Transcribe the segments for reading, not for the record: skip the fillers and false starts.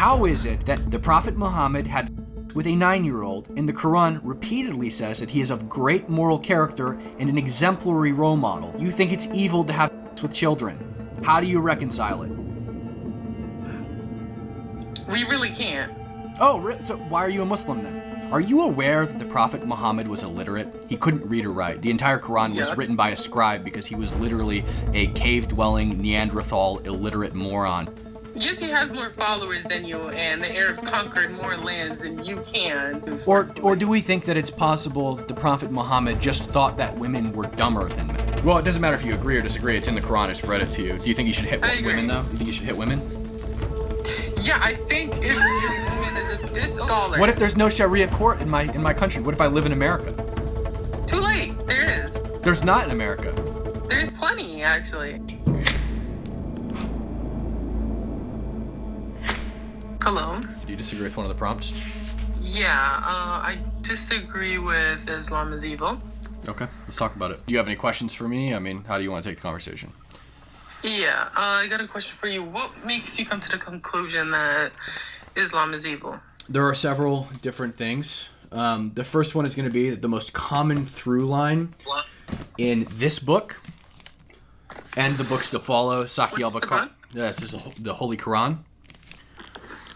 How is it that the Prophet Muhammad had with a 9-year-old, and the Quran repeatedly says that he is of great moral character and an exemplary role model? You think it's evil to have with children. How do you reconcile it? We really can't. Oh, so why are you a Muslim then? Are you aware that the Prophet Muhammad was illiterate? He couldn't read or write. The entire Quran was written by a scribe because he was literally a cave-dwelling Neanderthal illiterate moron. Yes, he has more followers than you, and the Arabs conquered more lands than you can. Or do we think that it's possible that the Prophet Muhammad just thought that women were dumber than men? Well, it doesn't matter if you agree or disagree. It's in the Quran. I just read it to you. Do you think he should hit women, though? Do you think he should hit women? Yeah, I think if your woman is a scholar. What if there's no Sharia court in my country? What if I live in America? Too late. There is. There's not in America. There's plenty, actually. Hello? Do you disagree with one of the prompts? Yeah, I disagree with Islam is evil. Okay, let's talk about it. Do you have any questions for me? I mean, how do you want to take the conversation? Yeah, I got a question for you. What makes you come to the conclusion that Islam is evil? There are several different things. The first one is going to be that the most common through line in this book and the books to follow, Sahih al-Bukhari. This is the Holy Quran.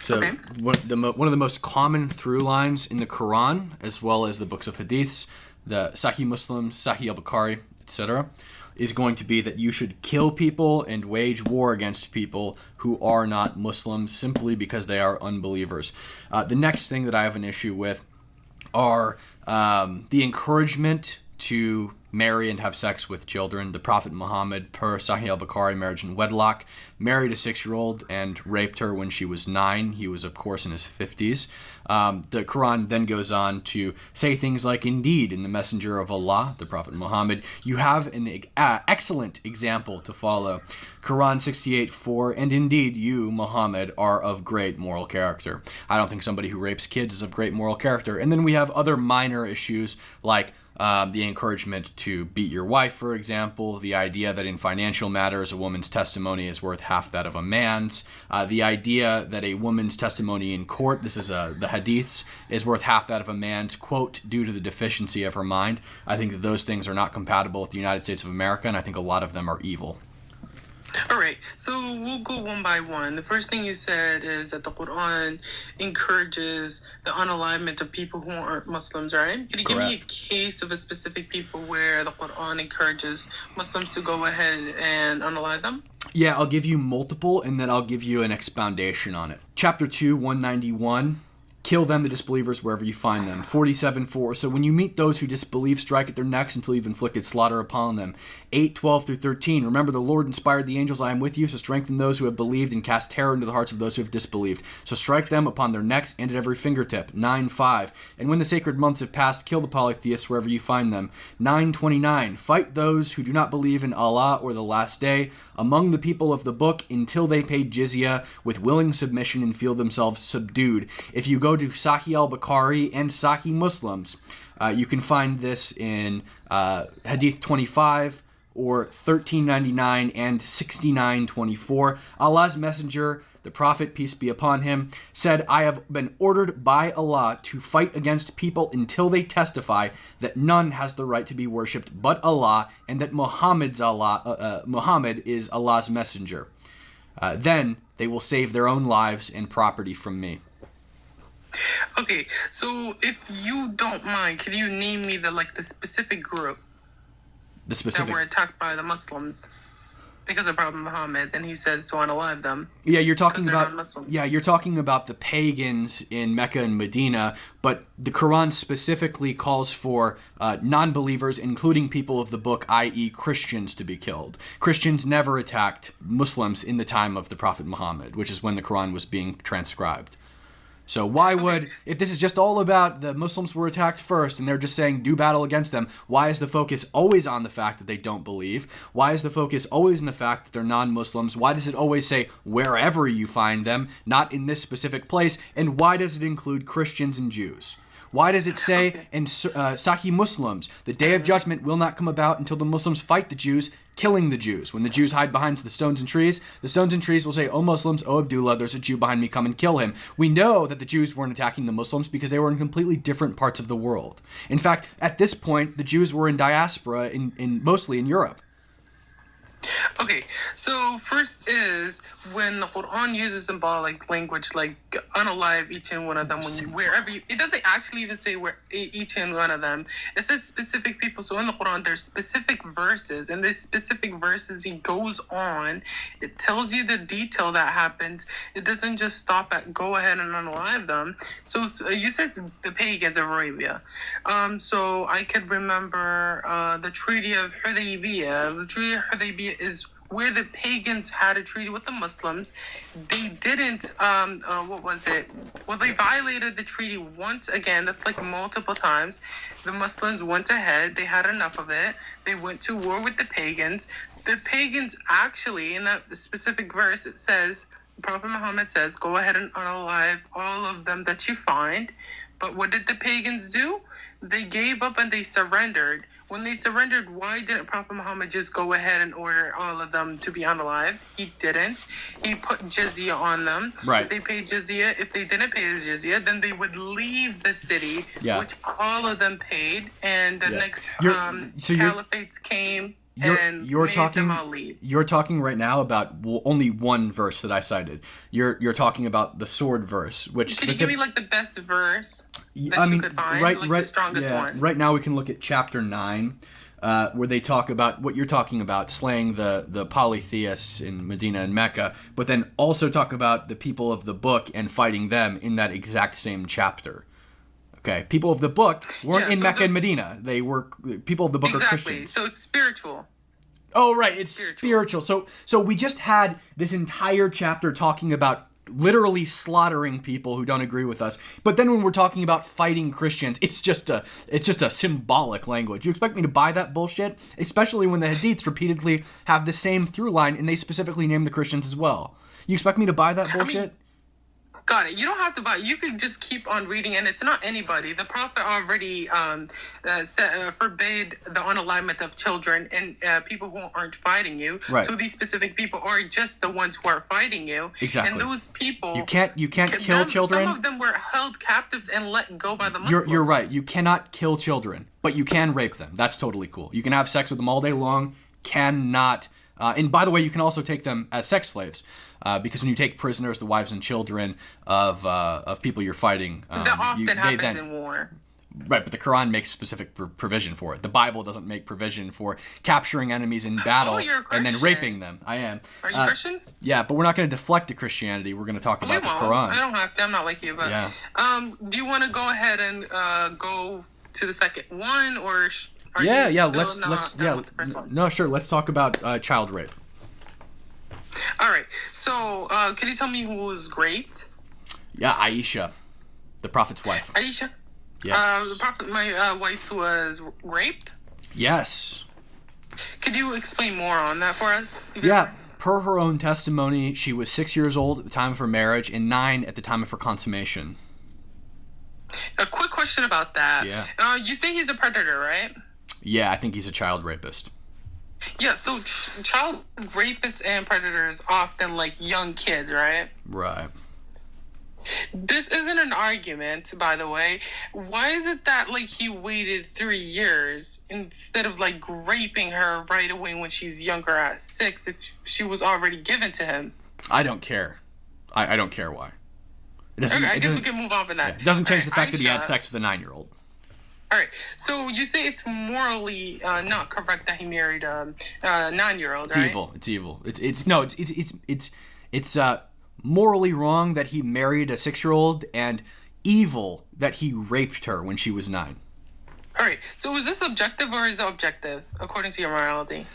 So okay. one of the most common through lines in the Quran, as well as the books of Hadiths, the Sahih Muslim, Sahih al-Bukhari, etc., is going to be that you should kill people and wage war against people who are not Muslims simply because they are unbelievers. The next thing that I have an issue with are the encouragement to marry and have sex with children. The Prophet Muhammad, per Sahih al-Bukhari, marriage in wedlock, married a 6-year-old and raped her when she was 9. He was, of course, in his 50s. The Quran then goes on to say things like, indeed, in the messenger of Allah, the Prophet Muhammad, you have an excellent example to follow. Quran 68:4, and indeed, you, Muhammad, are of great moral character. I don't think somebody who rapes kids is of great moral character. And then we have other minor issues like the encouragement to beat your wife, for example, the idea that in financial matters a woman's testimony is worth half that of a man's, the idea that a woman's testimony in court, this is the Hadiths, is worth half that of a man's, quote, due to the deficiency of her mind. I think that those things are not compatible with the United States of America, and I think a lot of them are evil. All right, so we'll go one by one. The first thing you said is that the Quran encourages the unalignment of people who aren't Muslims, right? Could you give me a case of a specific people where the Quran encourages Muslims to go ahead and unalive them? Yeah, I'll give you multiple, and then I'll give you an expoundation on it. Chapter 2, 191. Kill them, the disbelievers, wherever you find them. 47:4. So when you meet those who disbelieve, strike at their necks until you've inflicted slaughter upon them. 8:12 through 13. Remember, the Lord inspired the angels, I am with you, so strengthen those who have believed and cast terror into the hearts of those who have disbelieved. So strike them upon their necks and at every fingertip. 9:5. And when the sacred months have passed, kill the polytheists wherever you find them. 9:29. Fight those who do not believe in Allah or the last day among the people of the book until they pay jizya with willing submission and feel themselves subdued. If you go to Sahih al-Bukhari and Sahih Muslims, you can find this in Hadith 25 or 1399 and 6924. Allah's messenger, the Prophet, peace be upon him, said, I have been ordered by Allah to fight against people until they testify that none has the right to be worshipped but Allah, and that Muhammad is Allah's messenger. Then they will save their own lives and property from me. Okay, so if you don't mind, could you name me the specific group that were attacked by the Muslims because of Prophet Muhammad? Then he says to unalive them. Yeah, you're talking about the pagans in Mecca and Medina, but the Quran specifically calls for non-believers, including people of the book, i.e. Christians, to be killed. Christians never attacked Muslims in the time of the Prophet Muhammad, which is when the Quran was being transcribed. So why would, if this is just all about the Muslims were attacked first and they're just saying do battle against them, why is the focus always on the fact that they don't believe? Why is the focus always on the fact that they're non-Muslims? Why does it always say wherever you find them, not in this specific place? And why does it include Christians and Jews? Why does it say in Sahih Muslims, the day of judgment will not come about until the Muslims fight the Jews killing the Jews. When the Jews hide behind the stones and trees will say, "O Muslims, O Abdullah, there's a Jew behind me, come and kill him." We know that the Jews weren't attacking the Muslims because they were in completely different parts of the world. In fact, at this point, the Jews were in diaspora, mostly in Europe. Okay, so first is when the Quran uses symbolic language like unalive each and one of them, it doesn't actually even say where each and one of them. It says specific people. So in the Quran, there's specific verses, and these specific verses, he goes on. It tells you the detail that happens. It doesn't just stop at go ahead and unalive them. So you said the pagans of Arabia. So I could remember the Treaty of Hudaybiyah. The Treaty of Hudaybiyah is where the pagans had a treaty with the Muslims. They didn't, what was it? Well, they violated the treaty once again. That's like multiple times. The Muslims went ahead. They had enough of it. They went to war with the pagans. The pagans actually, in that specific verse, it says, Prophet Muhammad says, go ahead and unalive all of them that you find. But what did the pagans do? They gave up and they surrendered. When they surrendered, why didn't Prophet Muhammad just go ahead and order all of them to be unalived? He didn't. He put jizya on them. Right. If they paid jizya, if they didn't pay the jizya, then they would leave the city, which all of them paid. And the next caliphates came and made them all leave. You're talking right now about only one verse that I cited. You're talking about the sword verse, which Can you give me like the best verse that you could find, the strongest one? Right now we can look at chapter 9, where they talk about what you're talking about, slaying the polytheists in Medina and Mecca, but then also talk about the people of the book and fighting them in that exact same chapter. Okay, people of the book weren't in Mecca and Medina. They were people of the book are Christians. So it's spiritual. Oh, right, it's spiritual. So we just had this entire chapter talking about literally slaughtering people who don't agree with us. But then when we're talking about fighting Christians, it's just a symbolic language. You expect me to buy that bullshit? Especially when the Hadiths repeatedly have the same through line and they specifically name the Christians as well. You expect me to buy that bullshit? Got it. You don't have to buy it. You could just keep on reading, and it's not anybody. The Prophet already forbade the unalignment of children and people who aren't fighting you. Right. So these specific people are just the ones who are fighting you. Exactly. And those people, you can't kill children. Some of them were held captives and let go by the Muslims. You're right. You cannot kill children, but you can rape them. That's totally cool. You can have sex with them all day long. Cannot. And by the way, you can also take them as sex slaves. Because when you take prisoners, the wives and children of people you're fighting, that often happens in war. Right, but the Quran makes specific provision for it. The Bible doesn't make provision for capturing enemies in battle and then raping them. I am. Are you Christian? Yeah, but we're not going to deflect to Christianity. We're going to talk about the Quran. I don't have to. I'm not like you. But do you want to go ahead and go to the second one, or? Let's talk about child rape. All right. So, can you tell me who was raped? Yeah, Aisha, the Prophet's wife. Aisha? Yes. The Prophet, my wife was raped? Yes. Could you explain more on that for us? Yeah. Per her own testimony, she was 6 years old at the time of her marriage and 9 at the time of her consummation. A quick question about that. Yeah. You say he's a predator, right? Yeah, I think he's a child rapist. Yeah, so child rapists and predators often like young kids, right? Right. This isn't an argument, by the way. Why is it that like he waited 3 years instead of like raping her right away when she's younger at 6 if she was already given to him? I don't care. I don't care why. I guess we can move on from that. It doesn't change the fact that he had sex with a 9-year-old. All right, so you say it's morally not correct that he married a 9-year-old, right? It's evil. It's morally wrong that he married a 6-year-old, and evil that he raped her when she was 9. All right, so is this objective or is it objective according to your morality?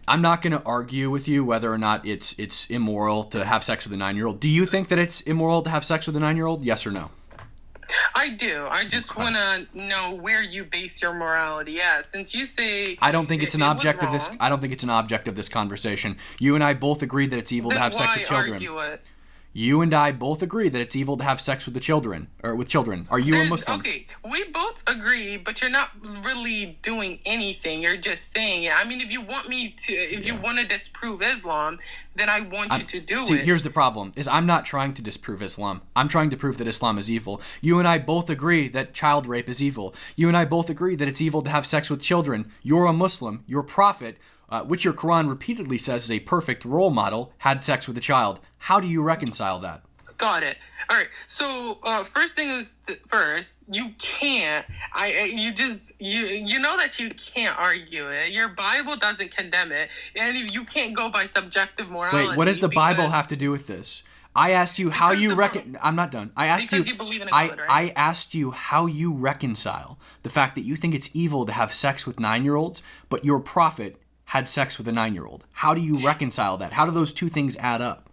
I'm not going to argue with you whether or not it's immoral to have sex with a 9-year-old. Do you think that it's immoral to have sex with a 9-year-old? Yes or no? I do. I just want to know where you base your morality at. Since you say I don't think it's an object of this. I don't think it's an object of this conversation. You and I both agree that it's evil to have sex with children. Argue it? You and I both agree that it's evil to have sex with the children or with children. Are you a Muslim? Okay, we both agree, but you're not really doing anything. You're just saying it. I mean, if you want you want to disprove Islam, then I want you to do it. See, here's the problem, is I'm not trying to disprove Islam. I'm trying to prove that Islam is evil. You and I both agree that child rape is evil. You and I both agree that it's evil to have sex with children. You're a Muslim. Your prophet, which your Quran repeatedly says is a perfect role model, had sex with a child. How do you reconcile that? Got it. All right. So first thing is first, you can't. You know that you can't argue it. Your Bible doesn't condemn it, and if you can't go by subjective morality. Wait, what does the Bible have to do with this? I asked you how you I'm not done. I asked because you believe in a God, right? I asked you how you reconcile the fact that you think it's evil to have sex with 9-year-olds, but your prophet had sex with a 9-year-old. How do you reconcile that? How do those two things add up?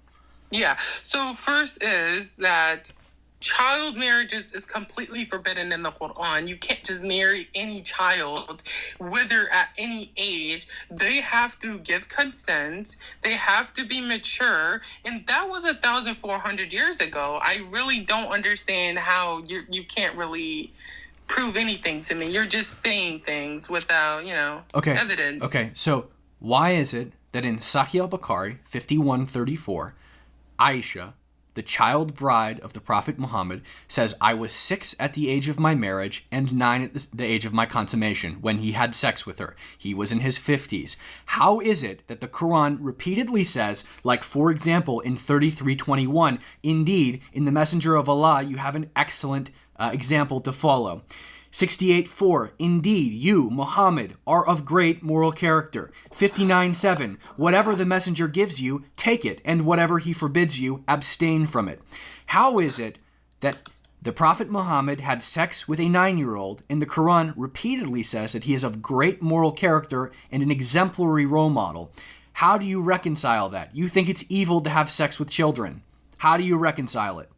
Yeah. So first is that child marriages is completely forbidden in the Quran. You can't just marry any child, whether at any age. They have to give consent. They have to be mature. And that was 1,400 years ago. I really don't understand how you can't really prove anything to me. You're just saying things without, evidence. Okay. So why is it that in Sahih al-Bukhari 5134, Aisha, the child bride of the Prophet Muhammad, says, I was 6 at the age of my marriage and 9 at the age of my consummation when he had sex with her. He was in his 50s. How is it that the Quran repeatedly says, like for example in 33:21, indeed, in the Messenger of Allah you have an excellent example to follow. 68:4, indeed, you, Muhammad, are of great moral character. 59:7, whatever the messenger gives you, take it, and whatever he forbids you, abstain from it. How is it that the Prophet Muhammad had sex with a 9-year-old, and the Quran repeatedly says that he is of great moral character and an exemplary role model? How do you reconcile that? You think it's evil to have sex with children. How do you reconcile it?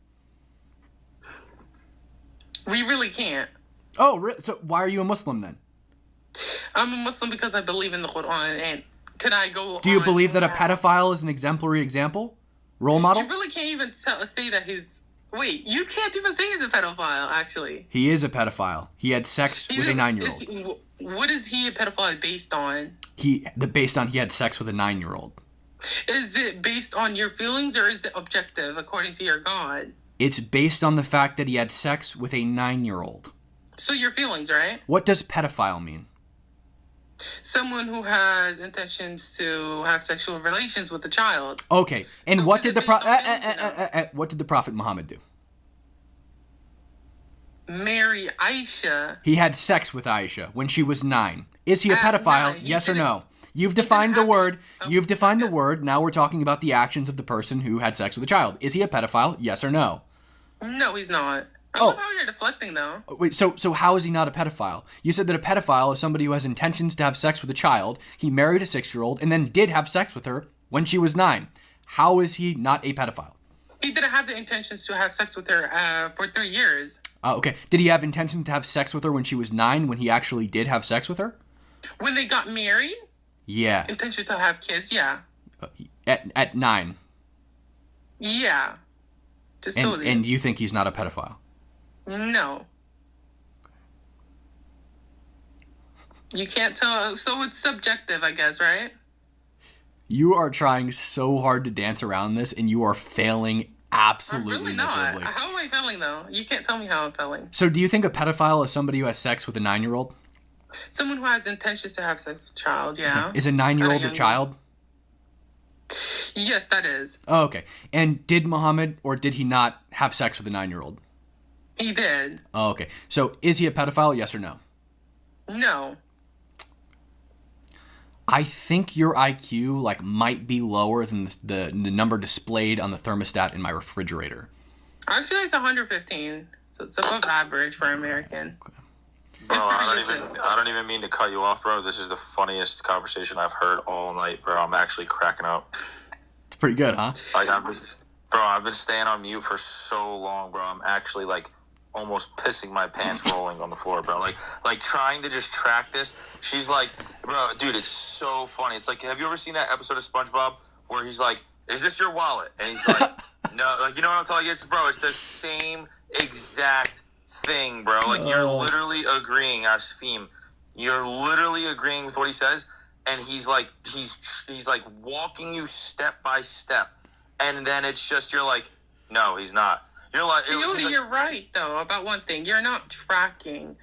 We really can't. Oh, so why are you a Muslim then? I'm a Muslim because I believe in the Quran, and can I go? Do you believe that a pedophile is an exemplary example, role model? You really can't even say that he's. Wait, you can't even say he's a pedophile. Actually, he is a pedophile. He had sex with a 9-year-old. What is he a pedophile based on? He had sex with a 9-year-old. Is it based on your feelings or is it objective according to your God? It's based on the fact that he had sex with a 9-year-old. So your feelings, right? What does pedophile mean? Someone who has intentions to have sexual relations with a child. Okay, and so what did the Prophet Muhammad do? Marry Aisha. He had sex with Aisha when she was 9. Is he a pedophile? Yes or no? You've defined the word. You've defined the word. Now we're talking about the actions of the person who had sex with a child. Is he a pedophile? Yes or no? No, he's not. I love how you're deflecting, though. Wait, so how is he not a pedophile? You said that a pedophile is somebody who has intentions to have sex with a child. He married a 6-year-old and then did have sex with her when she was 9. How is he not a pedophile? He didn't have the intentions to have sex with her for 3 years. Okay. Did he have intention to have sex with her when she was 9 when he actually did have sex with her? When they got married? Yeah. Intention to have kids, yeah. At 9? Yeah. Just totally. And you think he's not a pedophile? No. You can't tell. So it's subjective, I guess, right? You are trying so hard to dance around this, and you are failing absolutely I'm really not. miserably. How am I failing, though? You can't tell me how I'm failing. So do you think a pedophile is somebody who has sex with a 9-year-old? Someone who has intentions to have sex with a child, yeah. Is a 9-year-old a child? Yes, that is. Oh, okay. And did Muhammad, or did he not have sex with a 9-year-old? He did. Oh, okay. So is he a pedophile, yes or no? No. I think your IQ might be lower than the number displayed on the thermostat in my refrigerator. Actually, it's 115. So it's above average for American. Okay. Bro, I don't even mean to cut you off, bro. This is the funniest conversation I've heard all night, bro. I'm actually cracking up. It's pretty good, huh? I've been staying on mute for so long, bro. I'm actually almost pissing my pants rolling on the floor, bro. Like trying to just track this. She's like, bro, dude, it's so funny. It's like, have you ever seen that episode of SpongeBob where he's like, is this your wallet? And he's like, no, you know what I'm talking about? It's the same exact thing, bro. Like, you're literally agreeing, Ashfim. You're literally agreeing with what he says, and he's like walking you step by step, and then it's just, you're like, no, he's not. You're like, you're right though about one thing. You're not tracking.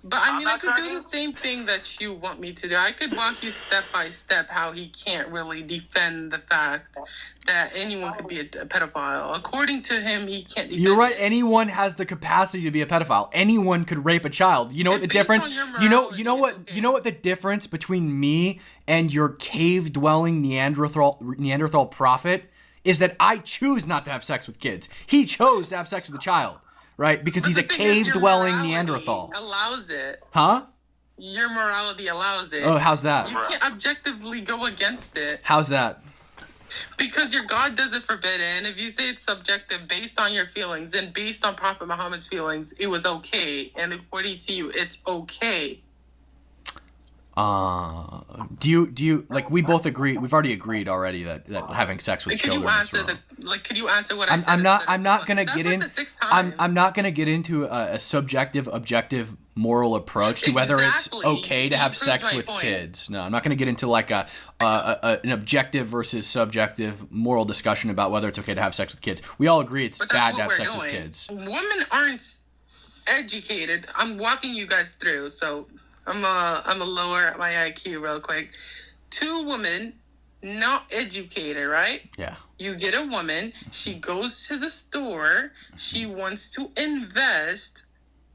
But I mean, I could do the same thing that you want me to do. I could walk you step by step how he can't really defend the fact that anyone could be a pedophile. According to him, he can't defend You're right. Anyone has the capacity to be a pedophile. Anyone could rape a child. You know what the difference? You know what the difference between me and your cave-dwelling Neanderthal prophet is that I choose not to have sex with kids. He chose to have sex with a child. Right? Because he's a cave-dwelling Neanderthal. Allows it. Huh? Your morality allows it. Oh, how's that? You can't objectively go against it. How's that? Because your God doesn't forbid it. And if you say it's subjective based on your feelings and based on Prophet Muhammad's feelings, it was okay. And according to you, it's okay. Do you like, we both agree, we've already agreed already that having sex with children is wrong. Could you answer what I said? I'm not going to get in. I'm not going to get into a subjective, objective, moral approach to whether it's okay to have sex with kids. No, I'm not going to get into like an objective versus subjective moral discussion about whether it's okay to have sex with kids. We all agree it's bad to have sex with kids. Women aren't educated. I'm walking you guys through, so I'm a lower my IQ real quick. 2 women, not educated, right? Yeah. You get a woman, she goes to the store, she wants to invest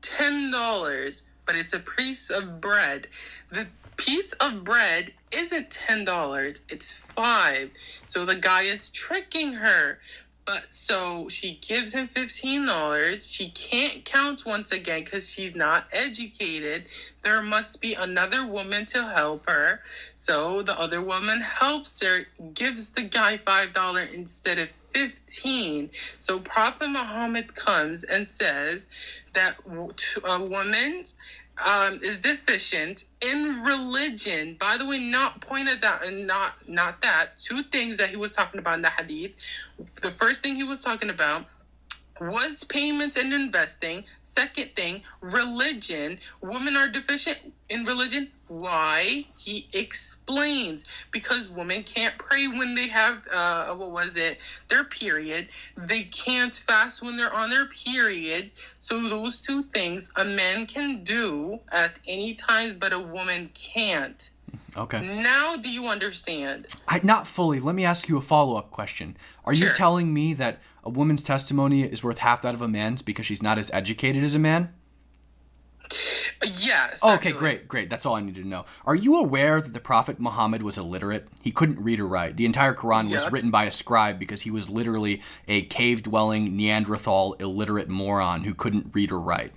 $10, but it's a piece of bread. The piece of bread isn't $10, it's $5. So the guy is tricking her. But so she gives him $15. She can't count once again because she's not educated. There must be another woman to help her. So the other woman helps her, gives the guy $5 instead of $15. So Prophet Muhammad comes and says that a woman is deficient in religion. By the way, not pointed that and not that. 2 things that he was talking about in the Hadith. The first thing he was talking about was payments and investing. Second thing, religion. Women are deficient in religion. Why? He explains. Because women can't pray when they have, their period. They can't fast when they're on their period. So those 2 things a man can do at any time, but a woman can't. Okay. Now do you understand? Not fully. Let me ask you a follow-up question. Are you telling me that a woman's testimony is worth half that of a man's because she's not as educated as a man? Yes. Okay, great. That's all I needed to know. Are you aware that the Prophet Muhammad was illiterate? He couldn't read or write. The entire Quran was written by a scribe because he was literally a cave-dwelling Neanderthal illiterate moron who couldn't read or write.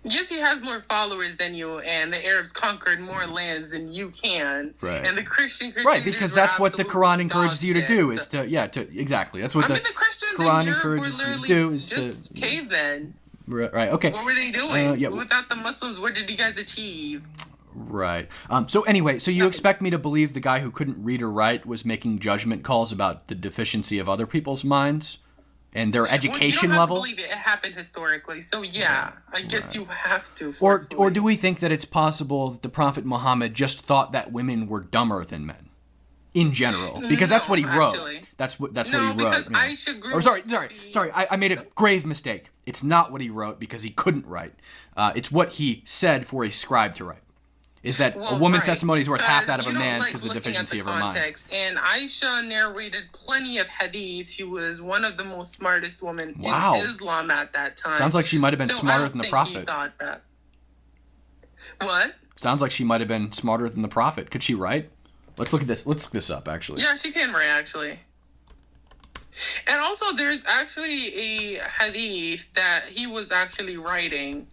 Yes, he has more followers than you, and the Arabs conquered more lands than you can. Right. And the Christians right, because that's what the Quran encourages you to do. Is to exactly. That's what the Quran encourages you to do. Is just cavemen. Right. Okay. What were they doing? Without the Muslims, what did you guys achieve? Right. So anyway, so you expect me to believe the guy who couldn't read or write was making judgment calls about the deficiency of other people's minds? And their education level? I believe it happened historically. So yeah, I guess you have to. Or do we think that it's possible that the Prophet Muhammad just thought that women were dumber than men, in general? Because that's what he wrote. Actually. That's what he wrote. Because Aisha grew. Sorry. I made a grave mistake. It's not what he wrote because he couldn't write. It's what he said for a scribe to write. Is that a woman's testimony is worth half that of a man's because of the deficiency of her mind. And Aisha narrated plenty of hadith. She was one of the most smartest women in Islam at that time. Sounds like she might have been smarter than the Prophet. What? Sounds like she might have been smarter than the Prophet. Could she write? Let's look at this. Let's look this up, actually. Yeah, she can write, actually. And also, there's actually a hadith that he was actually writing.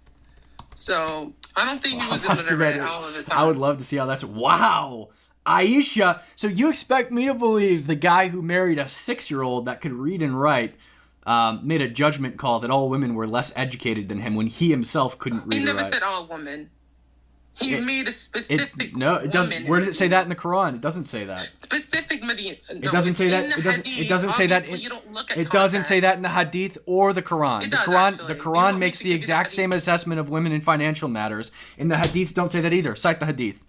So I don't think he was illiterate all of the time. I would love to see how that's... Wow! Aisha! So you expect me to believe the guy who married a 6-year-old that could read and write made a judgment call that all women were less educated than him when he himself couldn't read or write? He never said all women. He made a specific it doesn't. Where does it say that in the Quran? It doesn't say that. Specific Medina. No, it doesn't say that. It doesn't say that. It doesn't say that in the Hadith or the Quran. The Quran makes the exact same assessment of women in financial matters, and the Hadiths don't say that either. Cite the Hadith.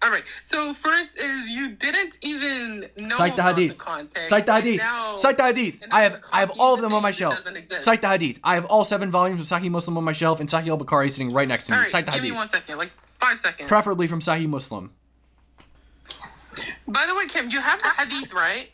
All right. So first is you didn't even know Cite the about Hadith. the context. Cite the Hadith. Cite the Hadith. I have all of them on my shelf. Cite the Hadith. I have all 7 volumes of Sahih Muslim on my shelf, and Sahih al-Bukhari sitting right next to me. All right, Cite the Hadith. Give me 1 second, like 5 seconds. Preferably from Sahih Muslim. By the way, Kim, you have the Hadith, right?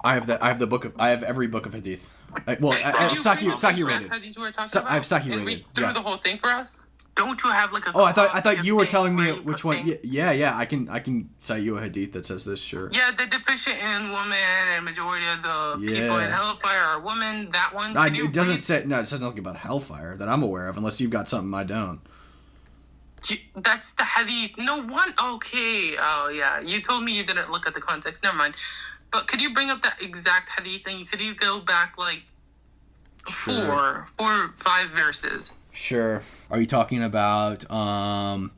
I have the book of. I have every book of Hadith. I have Sahih rated. I have Sahih rated. Read through the whole thing for us. Don't you have like a? Oh, I thought you were telling me which one. Yeah. I can cite you a Hadith that says this. Sure. Yeah, the deficient in women and majority of the people in hellfire are women. That one. It doesn't say. No, it says nothing about hellfire that I'm aware of, unless you've got something I don't. That's the Hadith. No one. Okay. Oh yeah. You told me you didn't look at the context. Never mind. But could you bring up that exact Hadith and could you go back like 4 or 5 verses? Sure. Are you talking about Sahih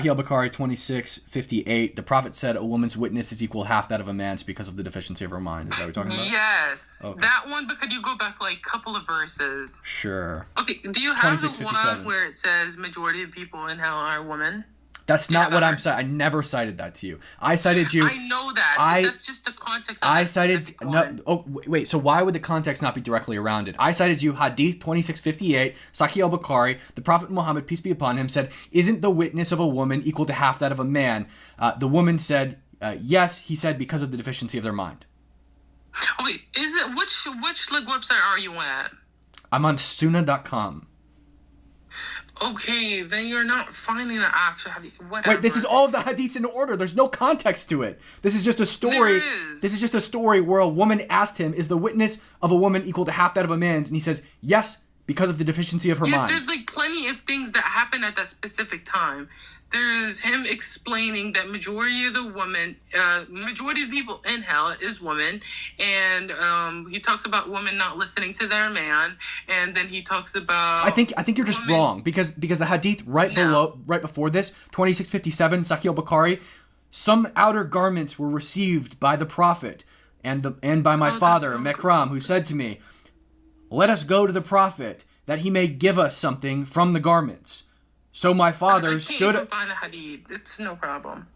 al-Bukhari 26:58? The Prophet said a woman's witness is equal half that of a man's because of the deficiency of her mind. Is that what you're talking about? Yes. Okay. That one, but could you go back like a couple of verses? Sure. Okay. Do you have the one where it says majority of people in hell are women? That's not what I'm citing. I never cited that to you. I cited you. I know that. That's just the context of I cited no. Oh wait. So why would the context not be directly around it? I cited you Hadith 26:58, Sahih al-Bukhari. The Prophet Muhammad, peace be upon him, said, "Isn't the witness of a woman equal to half that of a man?" The woman said, "Yes." He said, "Because of the deficiency of their mind." Okay. Is it which like website are you at? I'm on Sunnah.com. Okay, then you're not finding the actual Hadith. Whatever. Wait, this is all of the Hadiths in order. There's no context to it. This is just a story. There is. This is just a story where a woman asked him, "Is the witness of a woman equal to half that of a man's?" And he says, "Yes, because of the deficiency of her mind." There's like plenty of things that happen at that specific time. There's him explaining that majority of people in hell is women, and he talks about women not listening to their man, and then he talks about. I think you're just wrong because the Hadith right before this 26:57 Sahih al-Bukhari, some outer garments were received by the Prophet and by my father Mekram, who said to me, "Let us go to the Prophet that he may give us something from the garments." So my father stood. I can't even find a Hadith. It's no problem.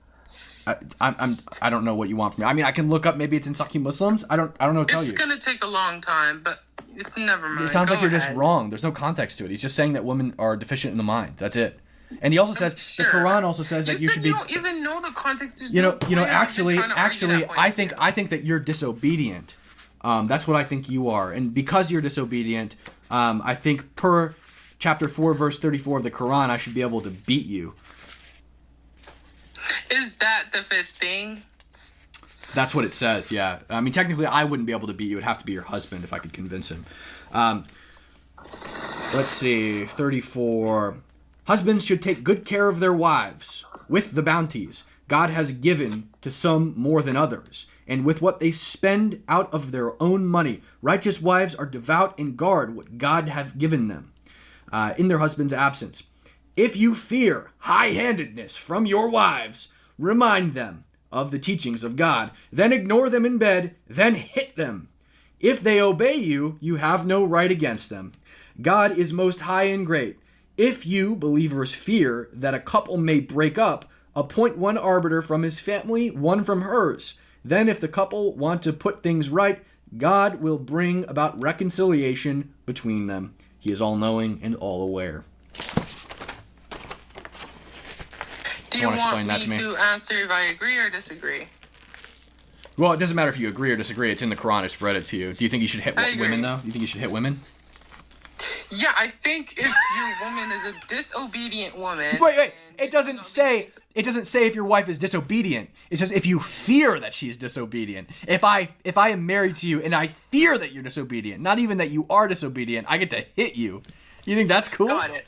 I don't know what you want from me. I mean, I can look up. Maybe it's in Sahih Muslims. I don't know. It's gonna take a long time, but it's never mind. It sounds like you're just wrong. There's no context to it. He's just saying that women are deficient in the mind. That's it. And he also says the Quran also says that you should be. You don't even know the context. Actually, I think that you're disobedient. That's what I think you are, and because you're disobedient, I think per chapter 4, verse 34 of the Quran, I should be able to beat you. Is that the 5th thing? That's what it says, yeah. I mean, technically, I wouldn't be able to beat you. It'd have to be your husband if I could convince him. Let's see, 34. Husbands should take good care of their wives with the bounties God has given to some more than others, and with what they spend out of their own money. Righteous wives are devout and guard what God hath given them. In their husband's absence. If you fear high-handedness from your wives, remind them of the teachings of God, then ignore them in bed, then hit them. If they obey you, you have no right against them. God is most high and great. If you, believers, fear that a couple may break up, appoint one arbiter from his family, one from hers. Then if the couple want to put things right, God will bring about reconciliation between them. He is all-knowing and all-aware. Do you want me to answer if I agree or disagree? Well, it doesn't matter if you agree or disagree. It's in the Quran. I just read it to you. Do you think you should hit women, though? Do you think you should hit women? Yeah, I think if your woman is a disobedient woman... Wait. It doesn't say if your wife is disobedient. It says if you fear that she's disobedient. If I am married to you and I fear that you're disobedient, not even that you are disobedient, I get to hit you. You think that's cool? Got it.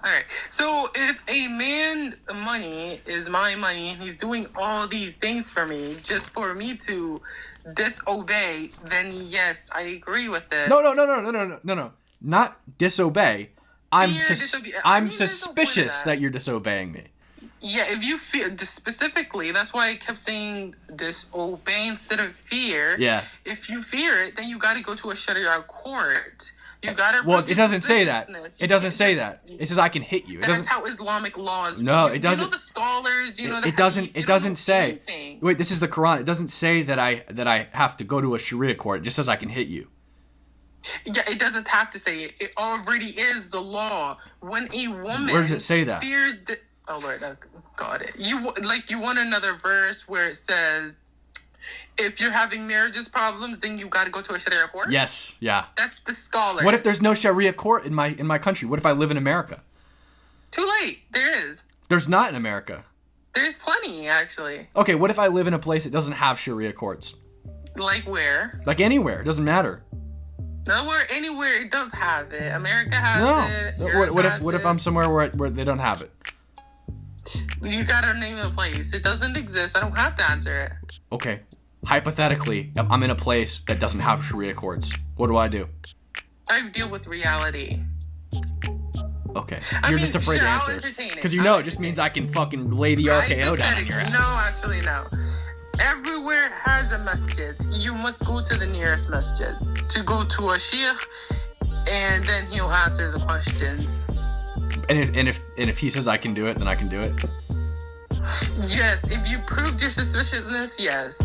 All right. So if a man money is my money and he's doing all these things for me just for me to disobey, then yes, I agree with it. No. Not disobey. I'm suspicious that you're disobeying me. Yeah, if you fear specifically, that's why I kept saying disobey instead of fear. Yeah. If you fear it, then you got to go to a Sharia court. You got to. Well, it doesn't say that. It doesn't say that. It says I can hit you. And that's how Islamic laws. No, it doesn't. Do you know the scholars? Do you know the? It doesn't. Hadith? It doesn't say. Anything. Wait, this is the Quran. It doesn't say that I have to go to a Sharia court. It just says I can hit you. Yeah, it doesn't have to say it. It already is the law. When a woman Where does it say that? fears the oh Lord, I got it. You want another verse where it says, if you're having marriages problems, then you got to go to a Sharia court. Yes. Yeah. That's the scholars. What if there's no Sharia court in my country? What if I live in America? Too late. There is. There's not in America. There's plenty actually. Okay, what if I live in a place that doesn't have Sharia courts? Like where? Like anywhere. It doesn't matter. Nowhere, anywhere it does have it. America has No. it. What if I'm somewhere where they don't have it? You gotta name a place. It doesn't exist. I don't have to answer it. Okay. Hypothetically, I'm in a place that doesn't have Sharia courts. What do I do? I deal with reality. Okay. You're just afraid to answer. Because you know it just means I can fucking lay the RKO down on your ass. No, actually, no. Everywhere has a masjid. You must go to the nearest masjid to go to a sheikh, and then he'll answer the questions. And if he says I can do it, then I can do it. Yes, if you proved your suspiciousness, yes.